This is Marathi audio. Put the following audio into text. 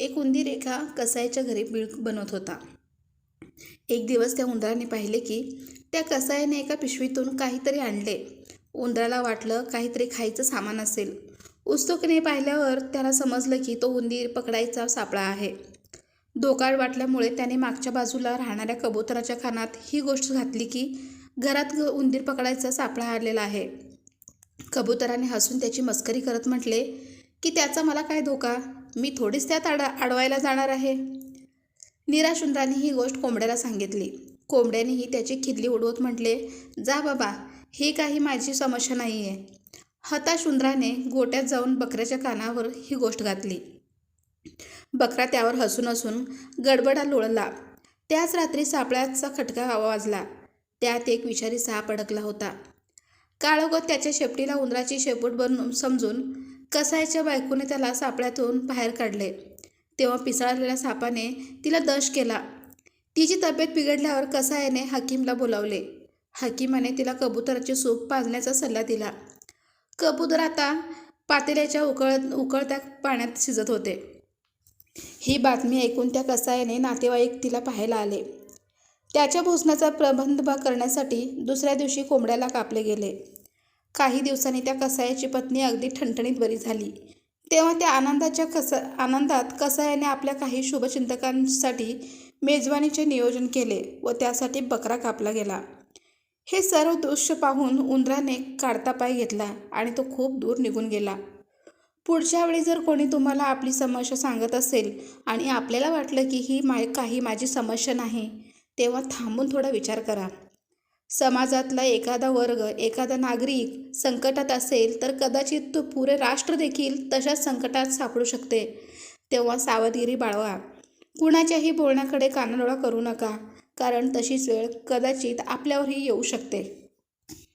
एक उंदीर एका कसाईच्या घरी बिळ बनवत होता. एक दिवस त्या उंदराने पाहिले की त्या कसाईने एका पिशवीतून काहीतरी आणले. उंदराला वाटलं काहीतरी खायचं सामान असेल. उत्सुकतेने पाहिल्यावर त्याला समजलं की तो उंदीर पकडायचा सापळा आहे. धोका वाटल्यामुळे त्याने मागच्या बाजूला राहणाऱ्या कबुतराच्या कानात ही गोष्ट घातली की घरात उंदीर पकडायचा सापळा आलेला आहे. कबुतराने हसून त्याची मस्करी करत म्हटले की त्याचा मला काय धोका, मी थोडीच त्यात अडवायला जाणार आहे. निराश उंदराने ही गोष्ट कोंबड्याला सांगितली. कोंबड्यानेही त्याची खिल्ली उडवत म्हटले, जा बाबा, ही काही माझी समस्या नाही आहे. हताश उंदराने गोट्यात जाऊन बकऱ्याच्या कानावर ही गोष्ट घातली. बकरा त्यावर हसून हसून गडबडा लोळला. त्याच रात्री सापळ्याचा खटका वाजला. त्यात एक विषारी साप अडकला होता. काळोखात त्याच्या शेपटीला उंदराची शेपूट बनवून समजून कसाईच्या बायकोने त्याला सापळ्यातून बाहेर काढले. तेव्हा पिसाळलेल्या सापाने तिला दंश केला. तिची तब्येत बिघडल्यावर कसाईने हकीमला बोलावले. हकीमाने तिला कबुतराचे सूप पाजण्याचा सल्ला दिला. कबूतर आता पातेल्याच्या उकळत्या पाण्यात शिजत होते. ही बातमी ऐकून त्या कसाईने नातेवाईक तिला पाहायला आले. त्याच्या भोजनाचा प्रबंध करण्यासाठी दुसऱ्या दिवशी कोंबड्याला कापले गेले. काही दिवसांनी त्या कसाईची पत्नी अगदी ठणठणीत बरी झाली. तेव्हा त्या आनंदात कसाईने आपल्या काही शुभचिंतकांसाठी मेजवानीचे नियोजन केले व त्यासाठी बकरा कापला गेला. हे सर्व दृश्य पाहून उंदराने काढता पाय घेतला आणि तो खूप दूर निघून गेला. पुढच्या वेळी जर कोणी तुम्हाला आपली समस्या सांगत असेल आणि आपल्याला वाटलं की ही काही माझी समस्या नाही, तेव्हा थांबून थोडा विचार करा. समाजातला एखादा वर्ग, एखादा नागरिक संकटात असेल तर कदाचित पुरे राष्ट्र देखील तशाच संकटात सापडू शकते. तेव्हा सावधगिरी बाळगा. कुणाच्याही बोलण्याकडे कानाडोळा करू नका, कारण तशीच वेळ कदाचित आपल्यावरही येऊ शकते.